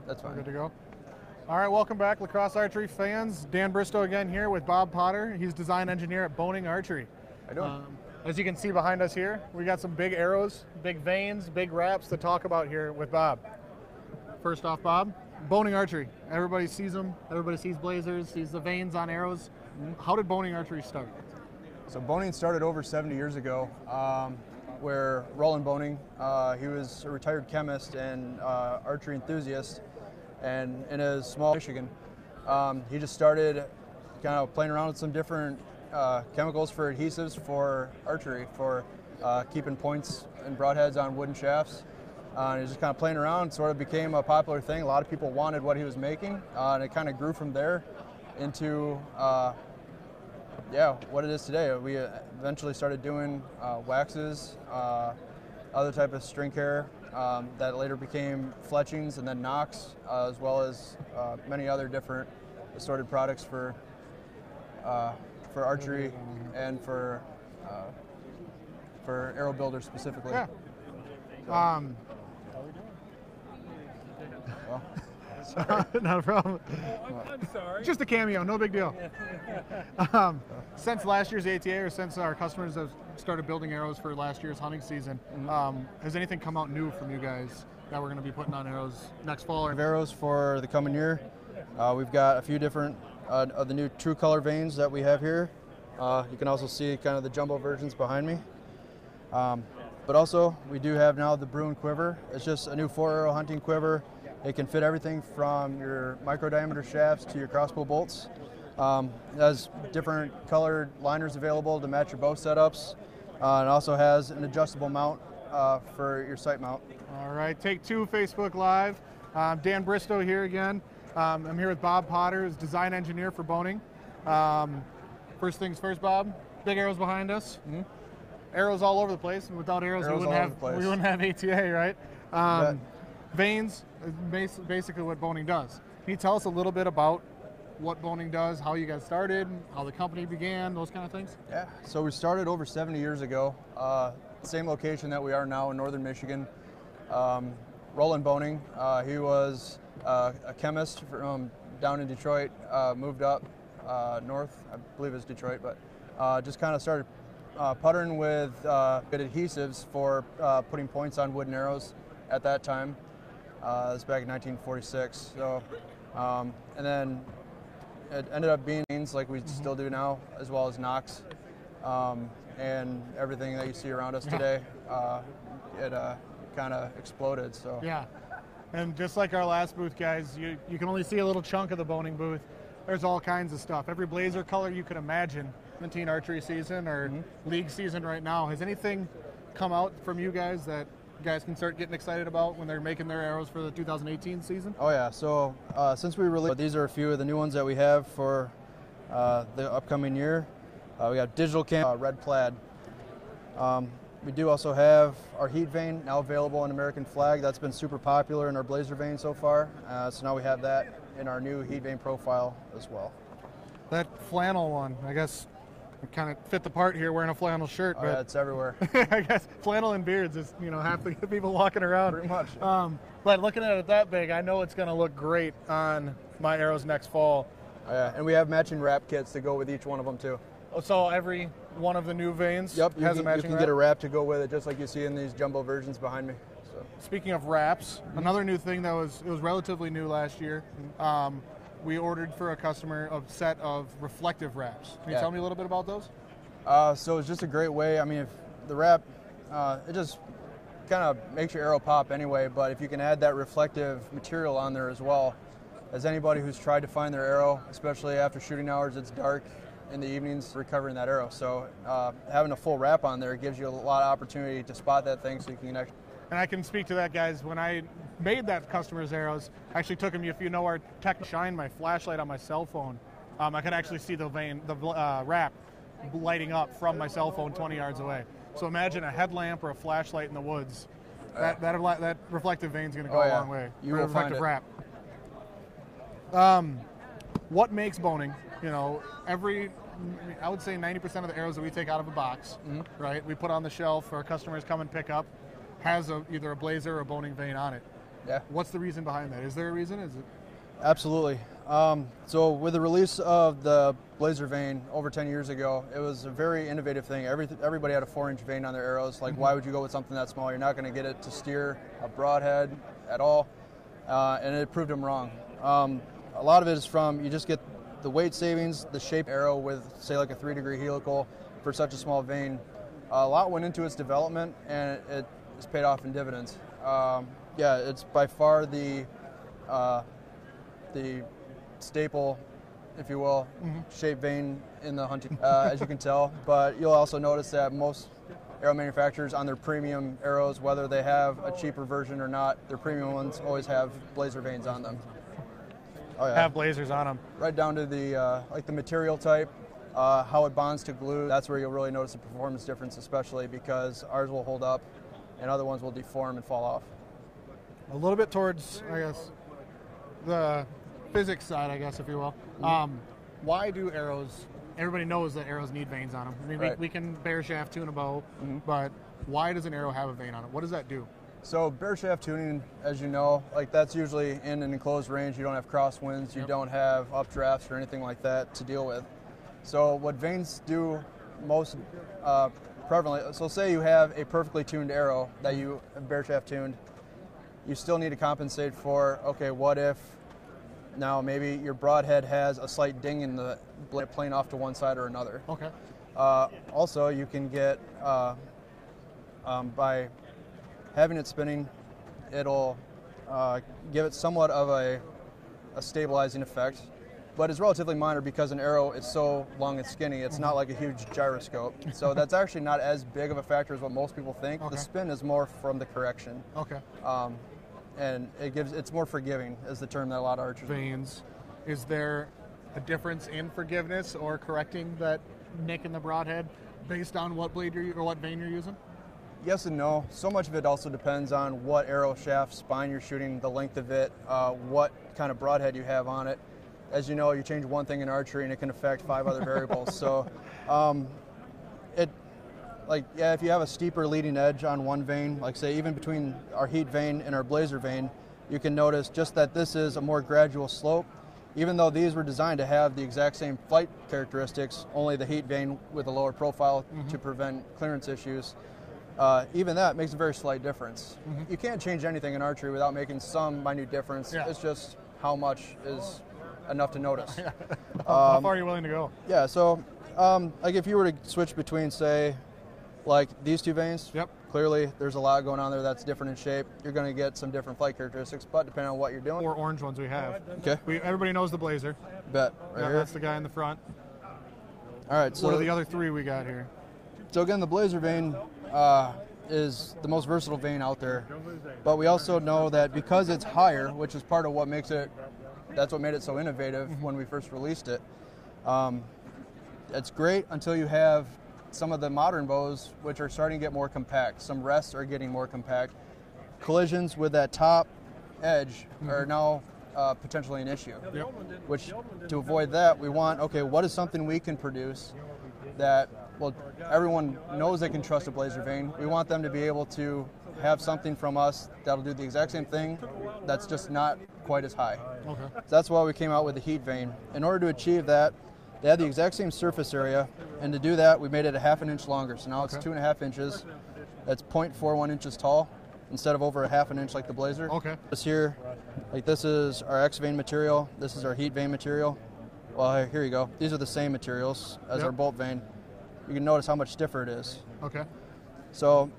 That's fine. We're good to go. All right, welcome back, lacrosse archery fans. Dan Bristow again here with Bob Potter. He's design engineer at Boning Archery. How you doing? As you can see behind us here, we got some big arrows, big vanes, big wraps to talk about here with Bob. First off, Bob, Boning Archery. Everybody sees them. Everybody sees blazers, sees the vanes on arrows. How did Boning Archery start? So Boning started over 70 years ago, where Roland Boning, he was a retired chemist and archery enthusiast, and in his small Michigan, he just started kind of playing around with some different chemicals for adhesives for archery, for keeping points and broadheads on wooden shafts. And he was just kind of playing around, and sort of became a popular thing. A lot of people wanted what he was making, and it kind of grew from there into what it is today. We eventually started doing waxes, other type of string care that later became fletchings and then nocks, as well as many other different assorted products for archery and for arrow builders specifically. Yeah. Well, Not a problem. I'm sorry. Just a cameo, no big deal. Since last year's ATA, or since our customers have started building arrows for last year's hunting season, has anything come out new from you guys that we're going to be putting on arrows next fall? Or arrows for the coming year. We've got a few different of the new True Color vanes that we have here. You can also see kind of the jumbo versions behind me. But also, we do have now the Bruin quiver. It's just a new 4-arrow hunting quiver. It can fit everything from your micro diameter shafts to your crossbow bolts. It has different colored liners available to match your bow setups. It also has an adjustable mount for your sight mount. All right, Take Two Facebook Live. Dan Bristow here again. I'm here with Bob Potter, who's design engineer for Boning. First things first, Bob. Big arrows behind us. Arrows all over the place. Without arrows we wouldn't have ATA, right? Vanes is basically what Boning does. Can you tell us a little bit about what Boning does, how you guys started, how the company began, those kind of things? Yeah, so we started over 70 years ago. Same location that we are now in northern Michigan. Roland Boning, he was a chemist from down in Detroit, moved up north, I believe it's Detroit, but just kind of started puttering with good adhesives for putting points on wooden arrows at that time. It was back in 1946. So, and then it ended up being vanes like we still do now, as well as nocks, and everything that you see around us today. It kind of exploded. So yeah, and just like our last booth, guys, you can only see a little chunk of the Boning booth. There's all kinds of stuff. Every blazer color you could imagine in the teen archery season or league season right now. Has anything come out from you guys that guys can start getting excited about when they're making their arrows for the 2018 season? Oh yeah, so since we released, these are a few of the new ones that we have for the upcoming year. We got digital cam, red plaid. We do also have our heat vane now available in American flag. That's been super popular in our blazer vane so far. So now we have that in our new heat vane profile as well. That flannel one, I guess, it kind of fit the part here wearing a flannel shirt. Oh, but yeah, it's everywhere. I guess flannel and beards is, half the people walking around. Pretty much. But looking at it that big, I know it's going to look great on my arrows next fall. Oh, yeah, and we have matching wrap kits to go with each one of them too. So every one of the new vanes has a matching you can get a wrap to go with it, just like you see in these jumbo versions behind me. So. Speaking of wraps, another new thing that was relatively new last year. We ordered for a customer a set of reflective wraps. Can you tell me a little bit about those? So it's just a great way. I mean, if the wrap, it just kind of makes your arrow pop anyway, but if you can add that reflective material on there as well, as anybody who's tried to find their arrow, especially after shooting hours, it's dark in the evenings, recovering that arrow. So having a full wrap on there gives you a lot of opportunity to spot that thing so you can actually. And I can speak to that, guys. When I made that customer's arrows, I actually took them, if you know our tech shine my flashlight on my cell phone, I could actually see the wrap lighting up from my cell phone 20 yards away. So imagine a headlamp or a flashlight in the woods. That reflective vane's going to go a long way. You will find it. Wrap. What makes Boning? I would say 90% of the arrows that we take out of a box, right? We put on the shelf, our customers come and pick up, has either a blazer or a Boning vane on it. Yeah. What's the reason behind that? Is there a reason? Is it? Absolutely. So with the release of the Blazer vane over 10 years ago, it was a very innovative thing. Everybody had a 4-inch vane on their arrows. Like, why would you go with something that small? You're not going to get it to steer a broadhead at all. And it proved them wrong. A lot of it is from, you just get the weight savings, the shape arrow with, say, like a 3-degree helical for such a small vane. A lot went into its development, and it has paid off in dividends. Yeah, it's by far the staple, if you will, shape vane in the hunting, as you can tell. But you'll also notice that most arrow manufacturers on their premium arrows, whether they have a cheaper version or not, their premium ones always have Blazer vanes on them. Oh, yeah. Have Blazers on them. Right down to the like the material type, how it bonds to glue. That's where you'll really notice the performance difference, especially because ours will hold up and other ones will deform and fall off. A little bit towards, I guess, the physics side, I guess, if you will. Why do arrows, everybody knows that arrows need vanes on them. I mean, Right. we can bare shaft tune a bow, but why does an arrow have a vane on it? What does that do? So bare shaft tuning, as you know, like that's usually in an enclosed range. You don't have crosswinds, you don't have updrafts or anything like that to deal with. So what vanes do most prevalently, so say you have a perfectly tuned arrow that you have bare shaft tuned, you still need to compensate for, okay, what if now maybe your broadhead has a slight ding in the blade playing off to one side or another. Okay. Also, you can get, by having it spinning, it'll give it somewhat of a stabilizing effect, but it's relatively minor because an arrow is so long and skinny. It's not like a huge gyroscope. So that's actually not as big of a factor as what most people think. Okay. The spin is more from the correction. Okay. And it's more forgiving is the term that a lot of archers use. Vanes. Is there a difference in forgiveness or correcting that nick in the broadhead based on what blade or what vane you're using? Yes and no. So much of it also depends on what arrow shaft spine you're shooting, the length of it, what kind of broadhead you have on it. As you know, you change one thing in archery and it can affect 5 other variables. So if you have a steeper leading edge on one vane, like say even between our heat vane and our Blazer vane, you can notice just that this is a more gradual slope. Even though these were designed to have the exact same flight characteristics, only the heat vane with a lower profile to prevent clearance issues. Even that makes a very slight difference. You can't change anything in archery without making some minute difference. Yeah. It's just how much is enough to notice. How far are you willing to go? Yeah, so like if you were to switch between, say, like these two vanes, Yep. clearly there's a lot going on there that's different in shape. You're going to get some different flight characteristics, but depending on what you're doing. Or orange ones we have. Okay, Everybody knows the Blazer. bet right Yeah, here. that's the guy in the front. All right, What are so the other 3 we got here? so again, the Blazer vane is the most versatile vane out there, but we also know that because it's higher, which is part of what makes it, that's what made it so innovative when we first released it. It's great until you have some of the modern bows, which are starting to get more compact. Some rests are getting more compact. Collisions with that top edge are now potentially an issue. Yep. Which, to avoid that, we want, okay, what is something we can produce that, well, everyone knows they can trust a Blazer vane. We want them to be able to have something from us that'll do the exact same thing that's just not quite as high. Okay. So that's why we came out with the heat vane. In order to achieve that, they had the exact same surface area, and to do that, we made it a 1/2 inch longer. So now it's 2.5 inches. That's 0.41 inches tall instead of over a 1/2 inch like the Blazer. Okay. This here, like this is our X vane material. This is our heat vane material. Well, here you go. These are the same materials as our bolt vane. You can notice how much stiffer it is. Okay. So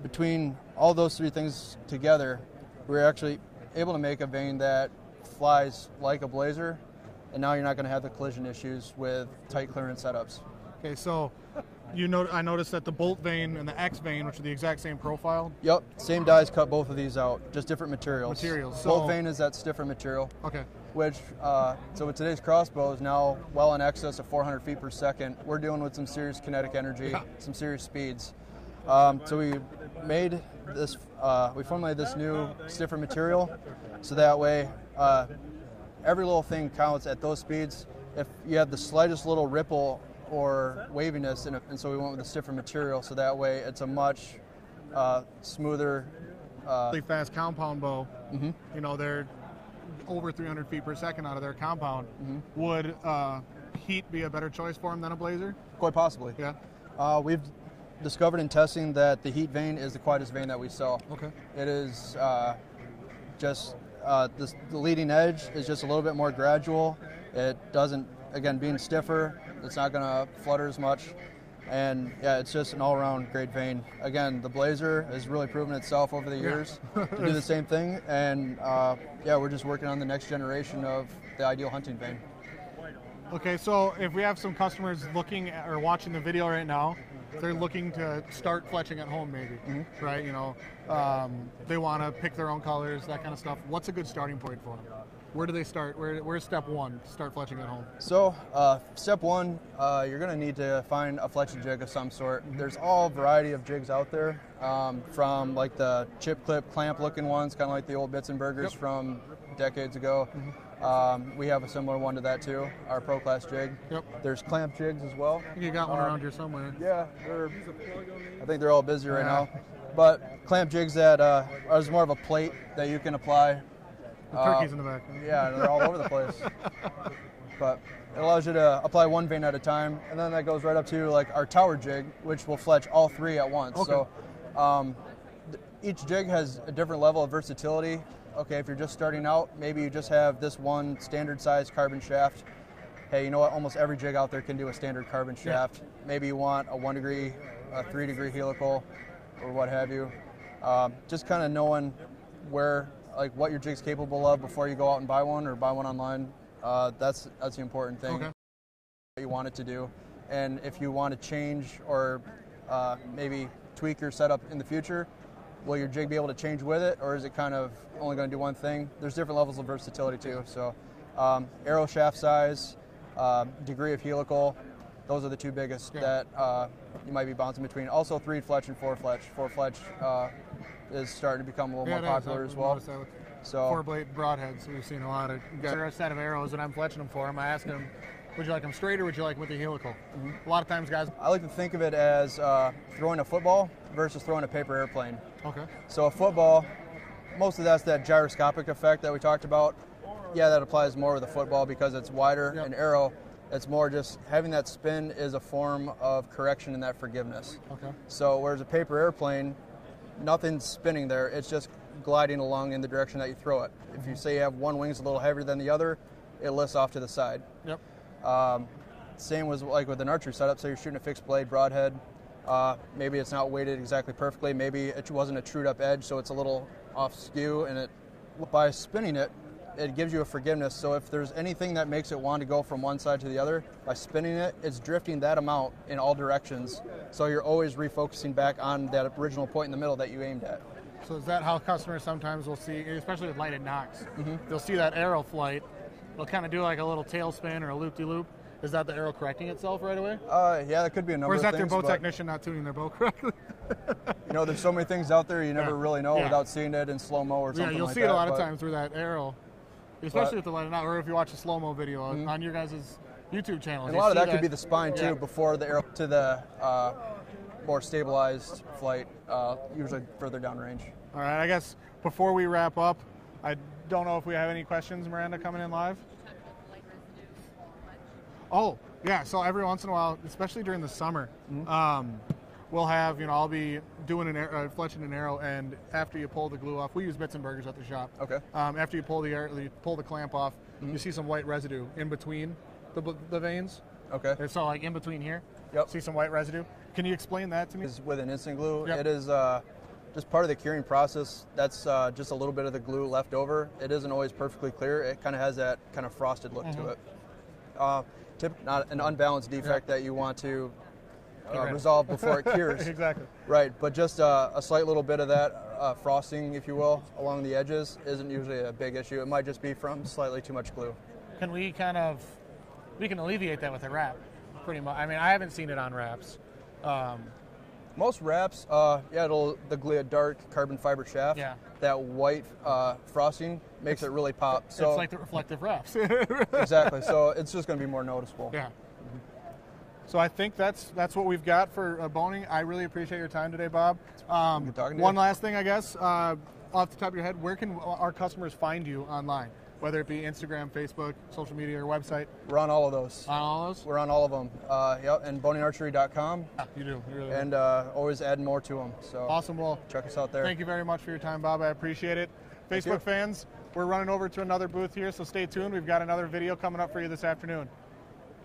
between all those 3 things together, we're actually able to make a vane that flies like a Blazer, and now you're not going to have the collision issues with tight clearance setups. Okay, so I noticed that the bolt vane and the X vane, which are the exact same profile. Yep, same dies cut both of these out, just different materials. So, Bolt vane is that stiffer material, okay. which, so with today's crossbows now well in excess of 400 feet per second, we're dealing with some serious kinetic energy, some serious speeds. So we made this, we formulated this new stiffer material, so that way every little thing counts at those speeds. If you have the slightest little ripple or waviness, and so we went with a stiffer material, so that way it's a much smoother really fast compound bow, you know, they're over 300 feet per second out of their compound. Would heat be a better choice for them than a blazer? Quite possibly. Yeah. We've discovered in testing that the heat vane is the quietest vane that we sell. Okay. It is the leading edge is just a little bit more gradual. It doesn't, again, being stiffer, it's not going to flutter as much. And yeah, it's just an all-around great vane. Again, the blazer has really proven itself over the years to do the same thing. And yeah, we're just working on the next generation of the ideal hunting vane. Okay, so if we have some customers looking at, or watching the video right now, they're looking to start fletching at home maybe, right? You know, they want to pick their own colors, that kind of stuff. What's a good starting point for them? Where do they start? Where's step one to start fletching at home? So step one, you're going to need to find a fletching jig of some sort. There's all variety of jigs out there, from like the chip clip clamp looking ones, kind of like the old Bitzenbergers from decades ago. We have a similar one to that too, our Pro Class jig. There's clamp jigs as well. I think you got one around here somewhere. Yeah, I think they're all busy right now. But clamp jigs that are more of a plate that you can apply. The turkeys in the back. Yeah, they're all over the place. But it allows you to apply one vane at a time, and then that goes right up to like our tower jig, which will fletch all three at once. Okay. So each jig has a different level of versatility. Okay, if you're just starting out, maybe you just have this one standard size carbon shaft. Hey, you know what? Almost every jig out there can do a standard carbon shaft. Maybe you want a 1 degree, a 3 degree helical, or what have you. Just kind of knowing where, like, what your jig's capable of before you go out and buy one or buy one online. That's the important thing. Okay. What you want it to do, and if you want to change or maybe tweak your setup in the future, will your jig be able to change with it, or is it kind of only going to do one thing? There's different levels of versatility too. So arrow shaft size, degree of helical, those are the two biggest that you might be bouncing between. Also 3 fletch and 4 fletch. 4 fletch is starting to become a little more popular as well. So 4-blade broadheads, we've seen a lot of. Got a set of arrows and I'm fletching them for them. I ask them, would you like them straight or would you like with the helical? A lot of times guys. I like to think of it as throwing a football versus throwing a paper airplane. Okay. So a football, most of that's that gyroscopic effect that we talked about. Yeah, that applies more with a football because it's wider. An arrow, it's more just having that spin is a form of correction in that forgiveness. Okay. So whereas a paper airplane, nothing's spinning there. It's just gliding along in the direction that you throw it. If you say you have one wing's a little heavier than the other, it lifts off to the side. Yep. Same was like with an archery setup. So you're shooting a fixed blade broadhead. Maybe it's not weighted exactly perfectly. Maybe it wasn't a trued up edge, so it's a little off skew. And by spinning it, it gives you a forgiveness. So if there's anything that makes it want to go from one side to the other, by spinning it, it's drifting that amount in all directions. So you're always refocusing back on that original point in the middle that you aimed at. So is that how customers sometimes will see, especially with lighted nocks, they'll see that arrow flight, they'll kind of do like a little tail spin or a loop-de-loop. Is that the arrow correcting itself right away? Yeah, that could be a number of things. Or is that their bow technician not tuning their bow correctly? You know, there's so many things out there you never really know without seeing it in slow-mo or something like that. Yeah, you'll see it a lot of times through that arrow, especially with the lighted knock, or if you watch a slow-mo video on your guys' YouTube channel. And a lot of that could be the spine too, before the arrow to the more stabilized flight, usually further downrange. All right, I guess before we wrap up, I don't know if we have any questions, Miranda, coming in live. Oh, yeah, so every once in a while, especially during the summer, we'll have, I'll be doing fletching an arrow, and after you pull the glue off, we use Bitzenbergers at the shop. Okay. After you pull the clamp off, you see some white residue in between the veins. Okay. And so like in between here, see some white residue. Can you explain that to me? With an instant glue, it is just part of the curing process. That's just a little bit of the glue left over. It isn't always perfectly clear. It kind of has that kind of frosted look to it. Not an unbalanced defect that you want to resolve before it cures. Exactly. Right, but just a slight little bit of that frosting, if you will, along the edges isn't usually a big issue. It might just be from slightly too much glue. Can we can alleviate that with a wrap, pretty much. I mean, I haven't seen it on wraps. Most wraps, the glue, dark carbon fiber shaft. Yeah. That white frosting makes it really pop. So it's like the reflective wraps. Exactly. So it's just going to be more noticeable. Yeah. So I think that's what we've got for boning. I really appreciate your time today, Bob. Good talking to you. One last thing, I guess. off the top of your head, where can our customers find you online? Whether it be Instagram, Facebook, social media, or website? We're on all of those. On all those? We're on all of them. Yep, and boningarchery.com. Yeah, you do. You really And always adding more to them. So awesome. Well, check us out there. thank you very much for your time, Bob. I appreciate it. Facebook fans, we're running over to another booth here, so stay tuned. We've got another video coming up for you this afternoon.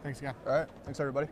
Thanks again. All right. Thanks, everybody.